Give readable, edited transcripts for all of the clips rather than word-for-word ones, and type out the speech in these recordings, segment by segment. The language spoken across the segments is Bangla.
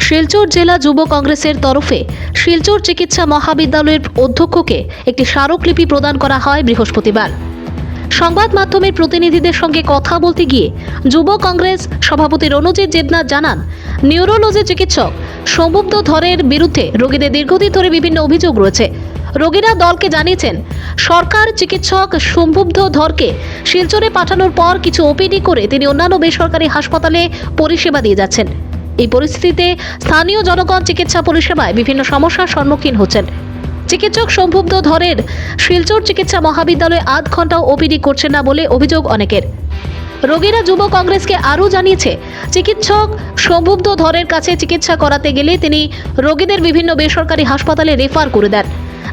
শিলচর জেলা যুব কংগ্রেসের তরফে শিলচর চিকিৎসা মহাবিদ্যালয়ের অধ্যক্ষকে একটি স্মারকলিপি প্রদান করা হয় বৃহস্পতিবার। সংবাদ মাধ্যমের প্রতিনিধিদের সঙ্গে কথা বলতে গিয়ে যুব কংগ্রেস সভাপতি রণজিৎ দেবনাথ জানান, নিউরোলজি চিকিৎসক সৌম্যব্দ ধরের বিরুদ্ধে রোগীদের দীর্ঘদিন ধরে বিভিন্ন অভিযোগ রয়েছে। রোগীরা দলকে জানিয়েছেন, সরকার চিকিৎসক সৌম্যব্দ ধরকে শিলচরে পাঠানোর পর কিছু ওপিডি করে তিনি অন্যান্য বেসরকারি হাসপাতালে পরিষেবা দিয়ে যাচ্ছেন। এই পরিস্থিতিতে স্থানীয় জনগণ চিকিৎসা পরিষেবায় বিভিন্ন সমস্যার সম্মুখীন হচ্ছেন। চিকিৎসক সৌম্যব্দ ধরের শিলচর চিকিৎসা মহাবিদ্যালয়ে আধ ঘন্টাও ওপিডি করছেন না বলে অভিযোগ অনেকের। রোগীরা যুব কংগ্রেসকে আরও জানিয়েছে, চিকিৎসক সৌম্যব্দ ধরের কাছে চিকিৎসা করাতে গেলে তিনি রোগীদের বিভিন্ন বেসরকারি হাসপাতালে রেফার করে দেন,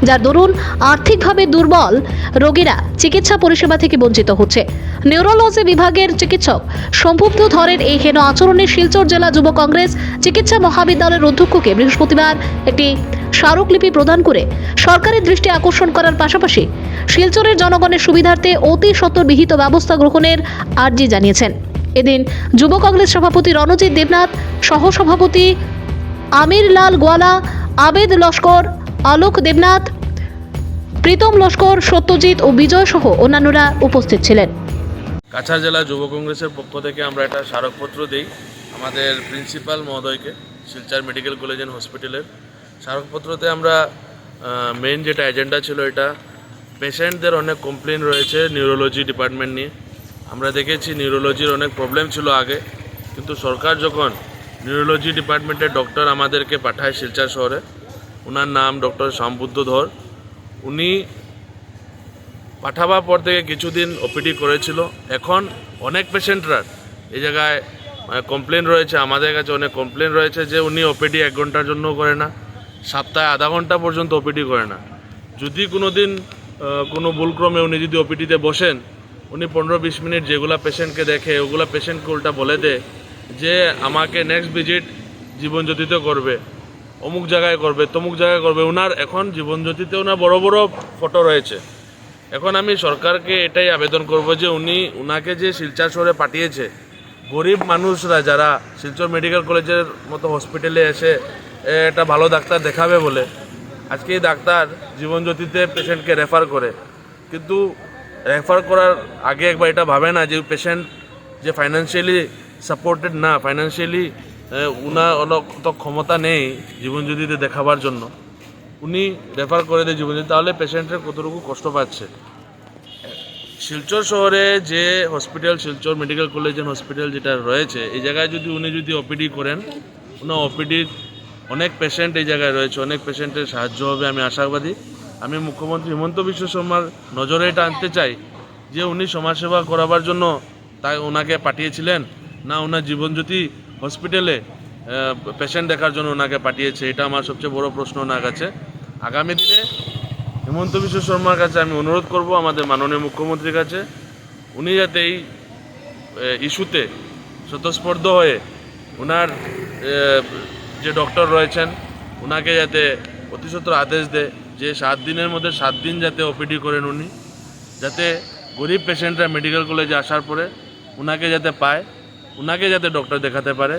যার দরুন আর্থিকভাবে দুর্বল রোগীরা চিকিৎসা পরিষেবা থেকে বঞ্চিত হচ্ছে। নিউরোলজি বিভাগের চিকিৎসক সৌম্যব্দ ধরের এই হেন আচরণে শিলচর জেলা যুব কংগ্রেস চিকিৎসা মহাবিদ্যালয়ের অধ্যক্ষকে বৃহস্পতিবার একটি স্মারকলিপি প্রদান করে সরকারের দৃষ্টি আকর্ষণ করার পাশাপাশি শিলচরের জনগণের সুবিধার্থে অতি সত্বর বিহিত ব্যবস্থা গ্রহণের আর্জি জানিয়েছেন। এদিন যুব কংগ্রেস সভাপতি রণজিৎ দেবনাথ, সহসভাপতি আমির লাল গোয়ালা, আবেদ লস্কর, আলোক দেবনাথ, প্রীতম লস্কর, সত্যজিৎ ও বিজয় সহ অন্যান্যরা উপস্থিত ছিলেন। কাছাড় জেলা যুব কংগ্রেসের পক্ষ থেকে আমরা একটা স্মারকপত্র দিই আমাদের প্রিন্সিপাল মহোদয়কে, শিলচর মেডিকেল কলেজ অ্যান্ড হসপিটালের। স্মারকপত্রতে আমরা মেইন যেটা এজেন্ডা ছিল, এটা পেশেন্টদের অনেক কমপ্লেন রয়েছে নিউরোলজি ডিপার্টমেন্ট নিয়ে। আমরা দেখেছি নিউরোলজির অনেক প্রবলেম ছিল আগে, কিন্তু সরকার যখন নিউরোলজি ডিপার্টমেন্টের ডক্টর আমাদেরকে পাঠায় শিলচর শহরে, ওনার নাম ডক্টর সৌম্যব্দ ধর, উনি পাঠাবার পর থেকে কিছুদিন ওপিডি করেছিল। এখন অনেক পেশেন্টরা এই জায়গায় কমপ্লেন রয়েছে, আমাদের কাছে অনেক কমপ্লেন রয়েছে যে উনি ওপিডি 1 ঘন্টার জন্য করে না, সপ্তাহে আধা ঘন্টা পর্যন্ত ওপিডি করে না। যদি কোনো দিন কোনো ভুলক্রমে উনি যদি ওপিডিতে বসেন, উনি 15-20 মিনিট যেগুলা পেশেন্টকে দেখে ওগুলা পেশেন্টকে উল্টা বলে দেয় যে আমাকে নেক্সট ভিজিট জীবনজ্যোতিতে করবে, অমুক জায়গায় করবে, তমুক জায়গায় করবে। ওনার এখন জীবনজ্যোতিতে ওনার বড় বড় ফটো রয়েছে। এখন আমি সরকারকে এটাই আবেদন করব যে উনাকে যে শিলচর শহরে পাঠিয়েছে, গরিব মানুষরা যারা শিলচর মেডিকেল কলেজের মতো হসপিটালে এসে একটা ভালো ডাক্তার দেখাবে বলে, আজকে এই ডাক্তার জীবনজ্যোতিতে পেশেন্টকে রেফার করে, কিন্তু রেফার করার আগে একবার এটা ভাবে না যে পেশেন্ট যে ফাইন্যান্সিয়ালি সাপোর্টেড না, ফাইন্যান্সিয়ালি উনার অত ক্ষমতা নেই জীবনজ্যোতিতে দেখাবার জন্য, উনি রেফার করে দেয় জীবনজ্যোতি, তাহলে পেশেন্টের কতটুকু কষ্ট পাচ্ছে। শিলচর শহরে যে hospital, Silchar medical college and hospital যেটা রয়েছে, এই জায়গায় উনি যদি ওপিডি করেন, ওনার ওপিডির অনেক পেশেন্ট এই জায়গায় রয়েছে, অনেক পেশেন্টের সাহায্য হবে, আমি আশাবাদী। আমি মুখ্যমন্ত্রী হিমন্ত বিশ্ব শর্মার নজরে এটা আনতে চাই যে উনি সমাজসেবা করাবার জন্য তাই ওনাকে পাঠিয়েছিলেন না ওনার জীবনজ্যোতি হসপিটালে পেশেন্ট দেখার জন্য ওনাকে পাঠিয়েছে, এটা আমার সবচেয়ে বড় প্রশ্ন ওনার কাছে। আগামী দিনে হিমন্ত বিশ্ব শর্মার কাছে আমি অনুরোধ করব, আমাদের মাননীয় মুখ্যমন্ত্রীর কাছে, উনি যাতে এই ইস্যুতে স্বতঃস্ফূর্ত হয়ে ওনার যে ডক্টর রয়েছেন ওনাকে যাতে অতি সত্বর আদেশ দেয় যে 7 দিনের মধ্যে 7 দিন যাতে ওপিডি করেন উনি, যাতে গরিব পেশেন্টরা মেডিকেল কলেজে আসার পরে ওনাকে যাতে পায়, ওনাকে যাতে ডক্টর দেখাতে পারে।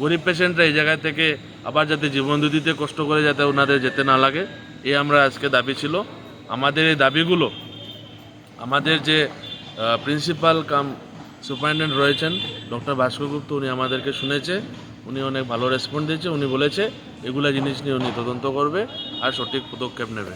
গরিব পেশেন্টরা এই জায়গা থেকে আবার যাতে জীবনজ্যোতিতে কষ্ট করে যাতে ওনাদের যেতে না লাগে, এই আমরা আজকে দাবি ছিল। আমাদের এই দাবিগুলো আমাদের যে প্রিন্সিপাল কাম সুপারিনটেন্ডেন্ট রয়েছেন ডক্টর ভাস্কর গুপ্ত, উনি আমাদেরকে শুনেছে, উনি অনেক ভালো রেসপন্স দিয়েছে। উনি বলেছে এগুলা জিনিস নিয়ে উনি তদন্ত করবে আর সঠিক পদক্ষেপ নেবে।